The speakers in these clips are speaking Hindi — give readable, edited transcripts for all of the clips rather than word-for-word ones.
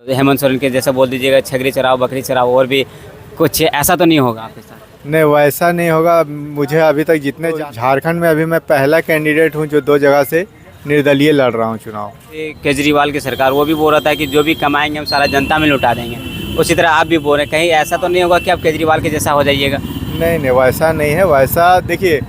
हेमंत सोरेन के जैसा बोल दीजिएगा, छगरी चराओ बकरी चराओ, और भी कुछ ऐसा तो नहीं होगा आपके साथ? नहीं, वैसा नहीं होगा। मुझे अभी तक जितने झारखंड में अभी मैं पहला कैंडिडेट हूँ जो 2 जगह से निर्दलीय लड़ रहा हूँ चुनाव। ये केजरीवाल की सरकार वो भी बोल रहा था कि जो भी कमाएंगे हम सारा जनता में लुटा देंगे, उसी तरह आप भी बोल रहे हैं, कहीं ऐसा तो नहीं होगा कि आप केजरीवाल के जैसा हो जाइएगा? नहीं नहीं, वैसा नहीं है। वैसा देखिए,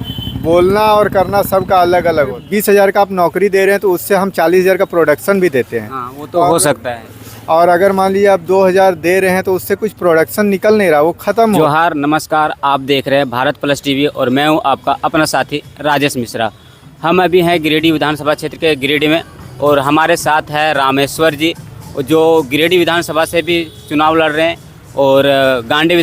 बोलना और करना सबका अलग अलग हो। 20,000 का आप नौकरी दे रहे हैं तो उससे हम 40,000 का प्रोडक्शन भी देते हैं। हाँ, वो तो हो सकता है। और अगर मान लीजिए आप 2,000 दे रहे हैं तो उससे कुछ प्रोडक्शन निकल नहीं रहा, वो ख़त्म हो। जोहार, नमस्कार, आप देख रहे हैं भारत प्लस टीवी और मैं हूं आपका अपना साथी राजेश मिश्रा। हम अभी हैं गिरिडीह विधानसभा क्षेत्र के गिरिडीह में, और हमारे साथ है रामेश्वर जी जो गिरिडीह विधानसभा से भी चुनाव लड़ रहे हैं, और गांडी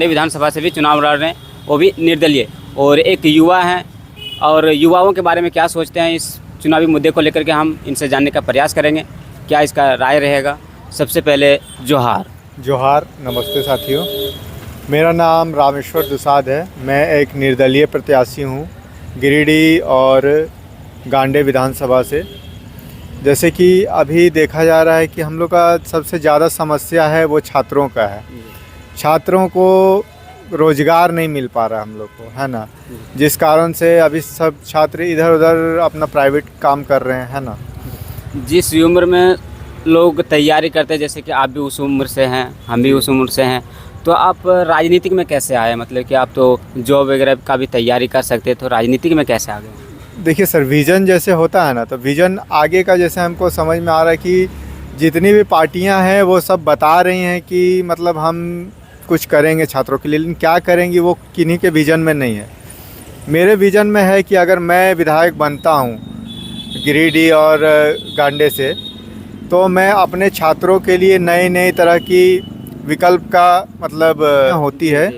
विधानसभा से भी चुनाव लड़ रहे हैं, वो भी निर्दलीय। और एक युवा हैं, और युवाओं के बारे में क्या सोचते हैं इस चुनावी मुद्दे को लेकर के हम इनसे जानने का प्रयास करेंगे, क्या इसका राय रहेगा। सबसे पहले जोहार। जोहार, नमस्ते साथियों। मेरा नाम रामेश्वर दुसाद है। मैं एक निर्दलीय प्रत्याशी हूँ गिरिडीह और गांडे विधानसभा से। जैसे कि अभी देखा जा रहा है कि हम लोग का सबसे ज़्यादा समस्या है वो छात्रों का है। छात्रों को रोज़गार नहीं मिल पा रहा हम लोग को, है ना, जिस कारण से अभी सब छात्र इधर उधर अपना प्राइवेट काम कर रहे हैं, है ना। जिस उम्र में लोग तैयारी करते हैं, जैसे कि आप भी उस उम्र से हैं, हम भी उस उम्र से हैं, तो आप राजनीतिक में कैसे आए? मतलब कि आप तो जॉब वगैरह का भी तैयारी कर सकते, तो राजनीतिक में कैसे आ गए? देखिए सर, विज़न जैसे होता है ना, तो विज़न आगे का जैसे हमको समझ में आ रहा है कि जितनी भी पार्टियां हैं वो सब बता रही हैं कि मतलब हम कुछ करेंगे छात्रों के लिए, लेकिन क्या करेंगी वो किन्हीं के विज़न में नहीं है। मेरे विज़न में है कि अगर मैं विधायक बनता हूँ गिरिडीह और गांडे से, तो मैं अपने छात्रों के लिए नए नए तरह की विकल्प का मतलब होती है,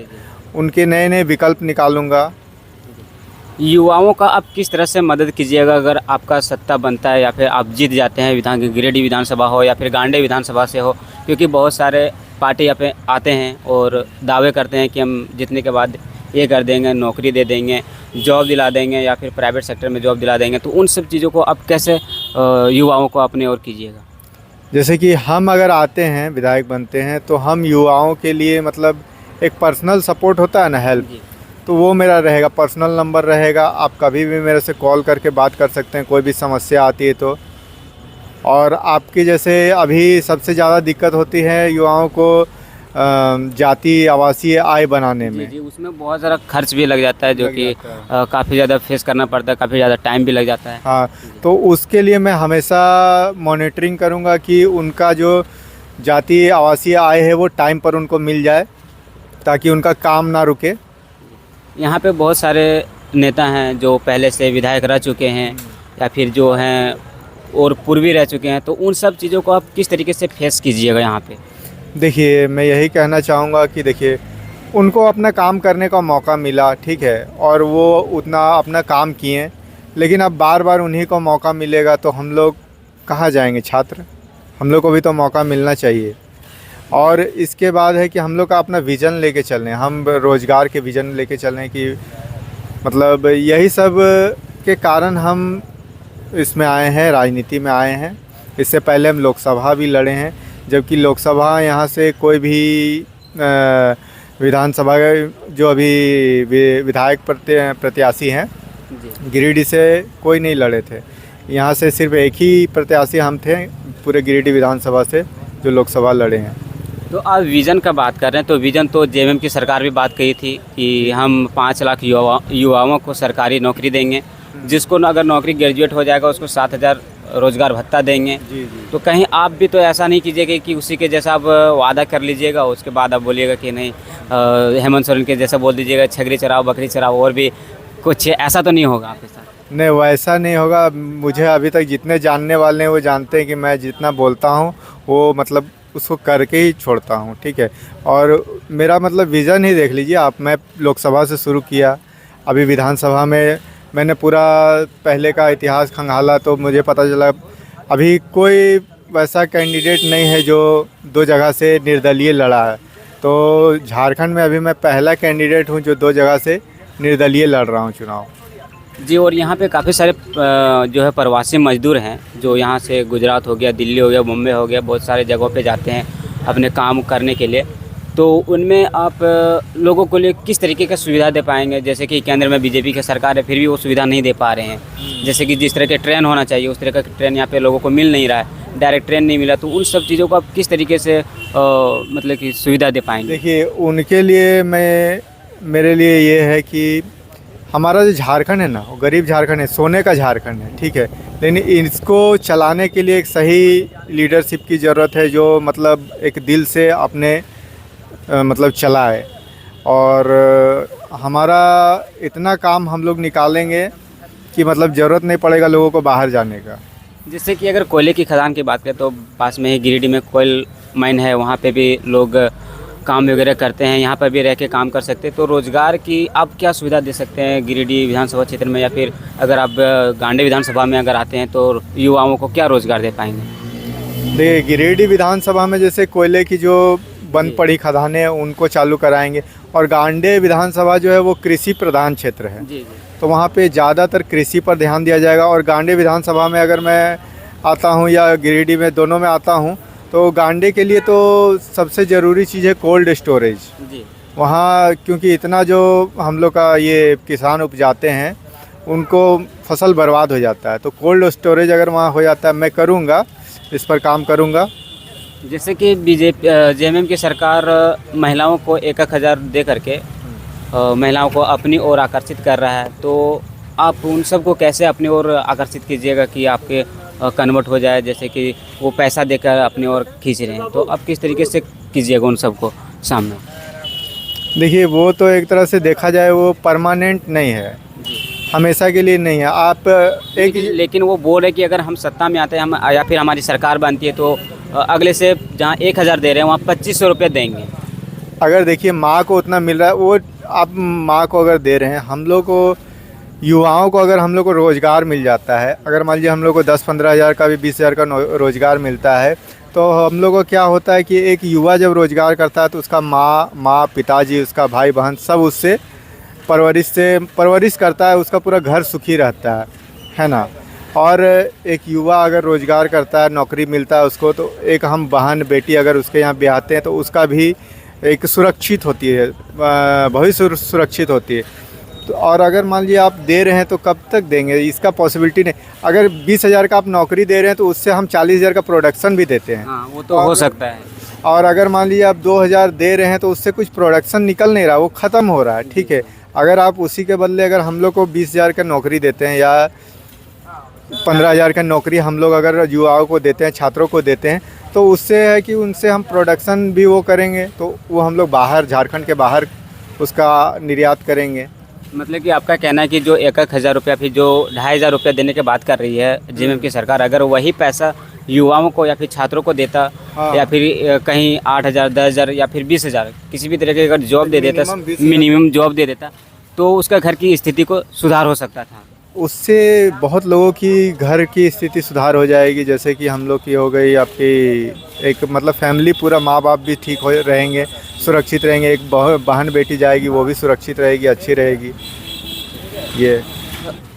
उनके नए नए विकल्प निकालूंगा। युवाओं का आप किस तरह से मदद कीजिएगा अगर आपका सत्ता बनता है, या फिर आप जीत जाते हैं गिरिडीह विधानसभा हो या फिर गांडे विधानसभा से हो? क्योंकि बहुत सारे पार्टी यहाँ पे आते हैं और दावे करते हैं कि हम जीतने के बाद ये कर देंगे, नौकरी दे देंगे, जॉब दिला देंगे, या फिर प्राइवेट सेक्टर में जॉब दिला देंगे। तो उन सब चीज़ों को आप कैसे युवाओं को अपने ओर कीजिएगा? जैसे कि हम अगर आते हैं विधायक बनते हैं तो हम युवाओं के लिए मतलब एक पर्सनल सपोर्ट होता है ना, हेल्प, तो वो मेरा रहेगा। पर्सनल नंबर रहेगा, आप कभी भी मेरे से कॉल करके बात कर सकते हैं, कोई भी समस्या आती है तो। और आपकी जैसे अभी सबसे ज़्यादा दिक्कत होती है युवाओं को जाति आवासीय आय बनाने में। जी, उसमें बहुत ज़्यादा खर्च भी लग जाता है, जो कि काफ़ी ज़्यादा फेस करना पड़ता है, काफ़ी ज़्यादा टाइम भी लग जाता है। हाँ, तो उसके लिए मैं हमेशा मॉनिटरिंग करूँगा कि उनका जो जाति आवासीय आय है वो टाइम पर उनको मिल जाए, ताकि उनका काम ना रुके। यहाँ पे बहुत सारे नेता हैं जो पहले से विधायक रह चुके हैं, या फिर जो हैं और पूर्वी रह चुके हैं, तो उन सब चीज़ों को आप किस तरीके से फेस कीजिएगा यहाँ पे? देखिए, मैं यही कहना चाहूँगा कि देखिए, उनको अपना काम करने का मौका मिला, ठीक है, और वो उतना अपना काम किए, लेकिन अब बार बार उन्हीं को मौका मिलेगा तो हम लोग कहाँ जाएंगे? छात्र, हम लोग को भी तो मौका मिलना चाहिए। और इसके बाद है कि हम लोग का अपना विज़न लेके चल रहे हैं, हम रोज़गार के विज़न लेके चल रहे हैं कि मतलब यही सब के कारण हम इसमें आए हैं, राजनीति में आए हैं। इससे पहले हम लोकसभा भी लड़े हैं, जबकि लोकसभा यहाँ से कोई भी विधानसभा जो अभी विधायक प्रत्याशी हैं गिरिडीह से कोई नहीं लड़े थे। यहाँ से सिर्फ एक ही प्रत्याशी हम थे पूरे गिरिडीह विधानसभा से जो लोकसभा लड़े हैं। तो आप विज़न का बात कर रहे हैं, तो विज़न तो जेएमएम की सरकार भी बात कही थी कि हम 5 लाख युवाओं को सरकारी नौकरी देंगे, जिसको अगर नौकरी ग्रेजुएट हो जाएगा उसको 7,000 रोज़गार भत्ता देंगे। जी। तो कहीं आप भी तो ऐसा नहीं कीजिएगा कि उसी के जैसा आप वादा कर लीजिएगा, उसके बाद आप बोलिएगा कि नहीं, हेमंत सोरेन के जैसा बोल दीजिएगा, छगरी चराओ बकरी चराओ, और भी कुछ ऐसा तो नहीं होगा आपके साथ? नहीं, वैसा नहीं होगा। मुझे अभी तक जितने जानने वाले हैं वो जानते हैं कि मैं जितना बोलता हूँ वो मतलब उसको करके ही छोड़ता हूँ, ठीक है। और मेरा मतलब विज़न ही देख लीजिए आप, मैं लोकसभा से शुरू किया, अभी विधानसभा में मैंने पूरा पहले का इतिहास खंगाला तो मुझे पता चला अभी कोई वैसा कैंडिडेट नहीं है जो 2 जगह से निर्दलीय लड़ा है। तो झारखंड में अभी मैं पहला कैंडिडेट हूँ जो 2 जगह से निर्दलीय लड़ रहा हूँ चुनाव। जी, और यहाँ पे काफ़ी सारे जो है प्रवासी मजदूर हैं, जो यहाँ से गुजरात हो गया, दिल्ली हो गया, मुंबई हो गया, बहुत सारे जगहों पे जाते हैं अपने काम करने के लिए। तो उनमें आप लोगों को लिए किस तरीके का सुविधा दे पाएंगे? जैसे कि केंद्र में बीजेपी की सरकार है, फिर भी वो सुविधा नहीं दे पा रहे हैं। जैसे कि जिस तरह के ट्रेन होना चाहिए उस तरह का ट्रेन यहाँ पे लोगों को मिल नहीं रहा है, डायरेक्ट ट्रेन नहीं मिला, तो उन सब चीज़ों को आप किस तरीके से मतलब कि सुविधा दे पाएंगे? देखिए, उनके लिए मेरे लिए ये है कि हमारा जो झारखंड है ना, वो गरीब झारखंड है, सोने का झारखंड है, ठीक है। लेकिन इसको चलाने के लिए एक सही लीडरशिप की ज़रूरत है, जो मतलब एक दिल से अपने मतलब चलाए। और हमारा इतना काम हम लोग निकालेंगे कि मतलब ज़रूरत नहीं पड़ेगा लोगों को बाहर जाने का। जैसे कि अगर कोयले की खदान की बात करें तो पास में ही गिरिडीह में कोयल माइन है, वहाँ पे भी लोग काम वगैरह करते हैं, यहाँ पर भी रह के काम कर सकते हैं। तो रोज़गार की आप क्या सुविधा दे सकते हैं गिरिडीह विधानसभा क्षेत्र में, या फिर अगर आप गांडी विधानसभा में अगर आते हैं तो युवाओं को क्या रोज़गार दे पाएंगे? देखिए, गिरिडीह विधानसभा में जैसे कोयले की जो बंद पड़ी खदानें हैं उनको चालू कराएंगे, और गांडे विधानसभा जो है वो कृषि प्रधान क्षेत्र है, जी जी। तो वहाँ पे ज़्यादातर कृषि पर ध्यान दिया जाएगा। और गांडे विधानसभा में अगर मैं आता हूँ या गिरिडीह में, दोनों में आता हूँ, तो गांडे के लिए तो सबसे ज़रूरी चीज़ है कोल्ड स्टोरेज। जी। वहाँ क्योंकि इतना जो हम लोग का ये किसान उपजाते हैं उनको फसल बर्बाद हो जाता है, तो कोल्ड स्टोरेज अगर वहाँ हो जाता है, मैं करूँगा, इस पर काम करूँगा। जैसे कि बीजेपी जेएमएम की सरकार महिलाओं को 1,000 दे करके महिलाओं को अपनी ओर आकर्षित कर रहा है, तो आप उन सबको कैसे अपनी ओर आकर्षित कीजिएगा कि आपके कन्वर्ट हो जाए? जैसे कि वो पैसा देकर अपनी ओर खींच रहे हैं, तो आप किस तरीके से कीजिएगा उन सबको सामने? देखिए, वो तो एक तरह से देखा जाए वो परमानेंट नहीं है, हमेशा के लिए नहीं है। आप लेकिन वो बोल रहे कि अगर हम सत्ता में आते हैं, हम या फिर हमारी सरकार बनती है, तो अगले से जहाँ 1,000 दे रहे हैं वहाँ 2,500 रुपये देंगे। अगर देखिए माँ को उतना मिल रहा है, वो आप माँ को अगर दे रहे हैं, हम लोग को युवाओं को अगर हम लोग को रोज़गार मिल जाता है, अगर मान लीजिए हम लोग को 10-15 हज़ार का भी 20,000 का रोज़गार मिलता है, तो हम लोग को क्या होता है कि एक युवा जब रोज़गार करता है तो उसका माँ पिताजी, उसका भाई बहन सब उससे परवरिश करता है, उसका पूरा घर सुखी रहता है ना। और एक युवा अगर रोज़गार करता है, नौकरी मिलता है उसको, तो एक हम बहन बेटी अगर उसके यहाँ ब्याहते हैं तो उसका भी एक सुरक्षित होती है, भविष्य सुरक्षित होती है। तो और अगर मान लीजिए आप दे रहे हैं तो कब तक देंगे, इसका पॉसिबिलिटी नहीं। अगर 20,000 का आप नौकरी दे रहे हैं तो उससे हम 40,000 का प्रोडक्शन भी देते हैं। हाँ, वो तो हो सकता है। और अगर मान लीजिए आप 2,000 दे रहे हैं तो उससे कुछ प्रोडक्शन निकल नहीं रहा, वो ख़त्म हो रहा है, ठीक है। अगर आप उसी के बदले अगर हम लोग को 20,000 का नौकरी देते हैं या 15,000 का नौकरी हम लोग अगर युवाओं को देते हैं, छात्रों को देते हैं, तो उससे है कि उनसे हम प्रोडक्शन भी वो करेंगे, तो वो हम लोग बाहर, झारखंड के बाहर उसका निर्यात करेंगे। मतलब कि आपका कहना है कि जो 1,000 रुपया फिर जो 2,500 रुपया देने की बात कर रही है जेएमएम की सरकार, अगर वही पैसा युवाओं को या फिर छात्रों को देता, हाँ। या फिर कहीं 8,000, 10,000 या फिर 20,000 किसी भी तरह की अगर जॉब दे देता, मिनिमम जॉब दे देता, तो उसका घर की स्थिति को सुधार हो सकता था। उससे बहुत लोगों की घर की स्थिति सुधार हो जाएगी। जैसे कि हम लोग की हो गई, आपकी एक मतलब फैमिली, पूरा माँ बाप भी ठीक हो रहेंगे, सुरक्षित रहेंगे, एक बहन बेटी जाएगी वो भी सुरक्षित रहेगी, अच्छी रहेगी। ये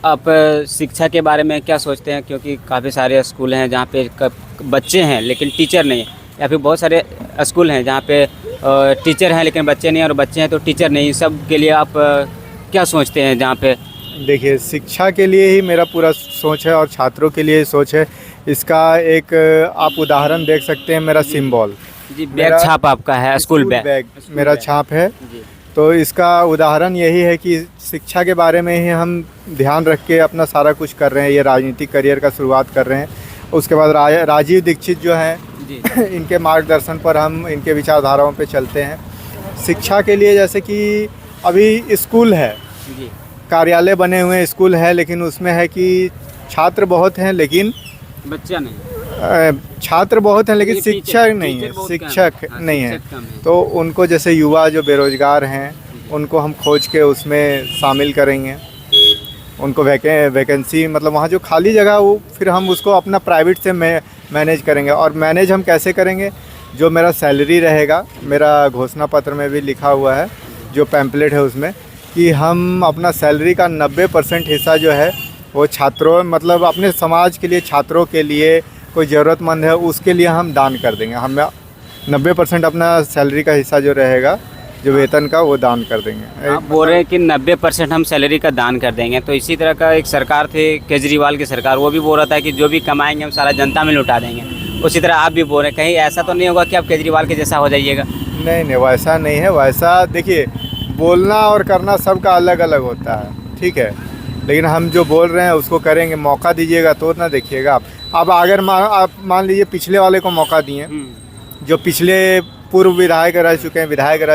आप शिक्षा के बारे में क्या सोचते हैं? क्योंकि काफ़ी सारे स्कूल हैं जहाँ पे बच्चे हैं लेकिन टीचर नहीं है, या फिर बहुत सारे स्कूल हैं जहाँ पे टीचर हैं लेकिन बच्चे नहीं, और बच्चे हैं तो टीचर नहीं। सब के लिए आप क्या सोचते हैं जहाँ पे? देखिए, शिक्षा के लिए ही मेरा पूरा सोच है और छात्रों के लिए सोच है। इसका एक आप उदाहरण देख सकते हैं, मेरा सिंबल जी, बैग छाप आपका है, स्कूल बैग मेरा छाप है जी। तो इसका उदाहरण यही है कि शिक्षा के बारे में ही हम ध्यान रख के अपना सारा कुछ कर रहे हैं। ये राजनीतिक करियर का शुरुआत कर रहे हैं। उसके बाद राजीव दीक्षित जो हैं जी। इनके मार्गदर्शन पर हम इनके विचारधाराओं पे चलते हैं। शिक्षा के लिए जैसे कि अभी स्कूल है जी, कार्यालय बने हुए हैं, स्कूल है, लेकिन उसमें है कि छात्र बहुत हैं लेकिन बच्चा नहीं, छात्र बहुत हैं लेकिन ये शिक्षक नहीं है, शिक्षक नहीं है। तो उनको जैसे युवा जो बेरोजगार हैं उनको हम खोज के उसमें शामिल करेंगे। उनको वैकेंसी मतलब वहाँ जो खाली जगह वो फिर हम उसको अपना प्राइवेट से मैनेज करेंगे। और मैनेज हम कैसे करेंगे, जो मेरा सैलरी रहेगा, मेरा घोषणा पत्र में भी लिखा हुआ है, जो पैम्पलेट है उसमें, कि हम अपना सैलरी का 90% हिस्सा जो है वो छात्रों मतलब अपने समाज के लिए, छात्रों के लिए, कोई ज़रूरतमंद है उसके लिए हम दान कर देंगे। हम 90% अपना सैलरी का हिस्सा जो रहेगा, जो वेतन का, वो दान कर देंगे। आप बोल रहे हैं कि 90% हम सैलरी का दान कर देंगे, तो इसी तरह का एक सरकार थे केजरीवाल की सरकार, वो भी बोल रहा था कि जो भी कमाएंगे हम सारा जनता में लुटा देंगे। उसी तरह आप भी बोल रहे हैं, कहीं ऐसा तो नहीं होगा कि आप केजरीवाल के जैसा हो जाइएगा? नहीं नहीं, वैसा नहीं है। वैसा देखिए, बोलना और करना सबका अलग अलग होता है, ठीक है, लेकिन हम जो बोल रहे हैं उसको करेंगे। मौका दीजिएगा तो ना देखिएगा आप। अब अगर आप मान लीजिए पिछले वाले को मौका दिए, जो पिछले पूर्व विधायक रह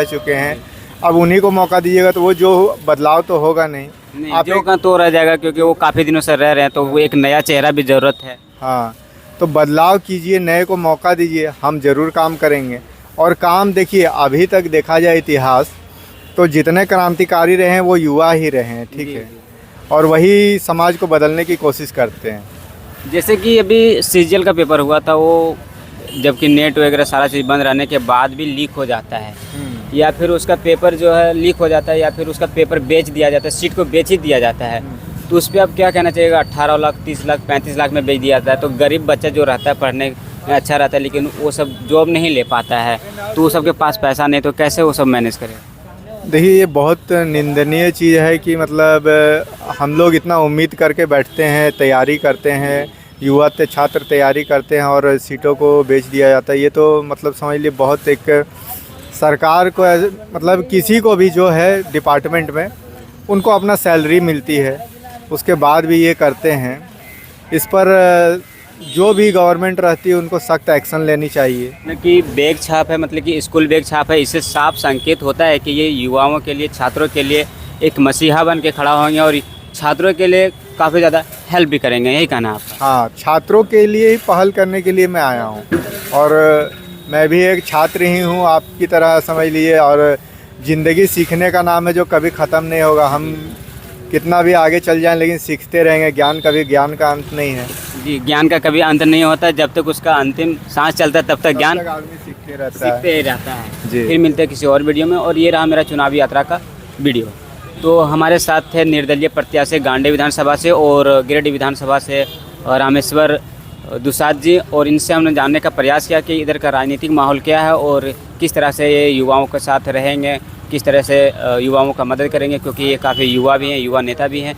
चुके हैं, अब उन्हीं को मौका दीजिएगा तो वो जो बदलाव तो होगा नहीं। आप जो का तो रह जाएगा, क्योंकि वो काफ़ी दिनों से रह रहे हैं, तो वो एक नया चेहरा भी ज़रूरत है। हाँ, तो बदलाव कीजिए, नए को मौका दीजिए, हम ज़रूर काम करेंगे। और काम देखिए, अभी तक देखा जाए इतिहास, तो जितने क्रांतिकारी रहे हैं वो युवा ही रहे हैं, ठीक है, और वही समाज को बदलने की कोशिश करते हैं। जैसे कि अभी सीजीएल का पेपर हुआ था, वो जबकि नेट वगैरह सारा चीज़ बंद रहने के बाद भी लीक हो जाता है, या फिर उसका पेपर जो है लीक हो जाता है, या फिर उसका पेपर बेच दिया जाता है, सीट को बेच ही दिया जाता है, तो उस पर आप क्या कहना चाहिएगा? 18 लाख, 30 लाख, 35 लाख में बेच दिया जाता है, तो गरीब बच्चा जो रहता है पढ़ने में अच्छा रहता है, लेकिन वो सब जॉब नहीं ले पाता है, तो वो सबके पास पैसा नहीं, तो कैसे वो सब मैनेज करेगा? देखिए, ये बहुत निंदनीय चीज़ है कि मतलब हम लोग इतना उम्मीद करके बैठते हैं, तैयारी करते हैं, युवा छात्र तैयारी करते हैं और सीटों को बेच दिया जाता है। ये तो मतलब समझ लीजिए बहुत एक सरकार को मतलब किसी को भी जो है डिपार्टमेंट में उनको अपना सैलरी मिलती है, उसके बाद भी ये करते हैं। इस पर जो भी गवर्नमेंट रहती है उनको सख्त एक्शन लेनी चाहिए। कि बैग छाप है, मतलब कि स्कूल बैग छाप है, इससे साफ संकेत होता है कि ये युवाओं के लिए, छात्रों के लिए एक मसीहा बन के खड़ा होंगे और छात्रों के लिए काफ़ी ज़्यादा हेल्प भी करेंगे, यही कहना आपका? हाँ, छात्रों के लिए ही पहल करने के लिए मैं आया हूँ, और मैं भी एक छात्र ही हूँ आपकी तरह समझ लीजिए। और ज़िंदगी सीखने का नाम है जो कभी ख़त्म नहीं होगा। हम कितना भी आगे चल जाएं लेकिन सीखते रहेंगे। ज्ञान का अंत नहीं है जी, ज्ञान का कभी अंत नहीं होता, जब तक उसका अंतिम सांस चलता है तब तक ज्ञान आदमी सीखते रहता सीखते ही रहता है जी। फिर मिलते हैं किसी और वीडियो में। और ये रहा मेरा चुनावी यात्रा का वीडियो। तो हमारे साथ थे निर्दलीय प्रत्याशी गांडी विधानसभा से और गिरिडीह विधानसभा से रामेश्वर दुसाद जी, और इनसे हमने जानने का प्रयास किया कि इधर का राजनीतिक माहौल क्या है और किस तरह से ये युवाओं के साथ रहेंगे, किस तरह से युवाओं का मदद करेंगे, क्योंकि ये काफ़ी युवा भी हैं, युवा नेता भी हैं।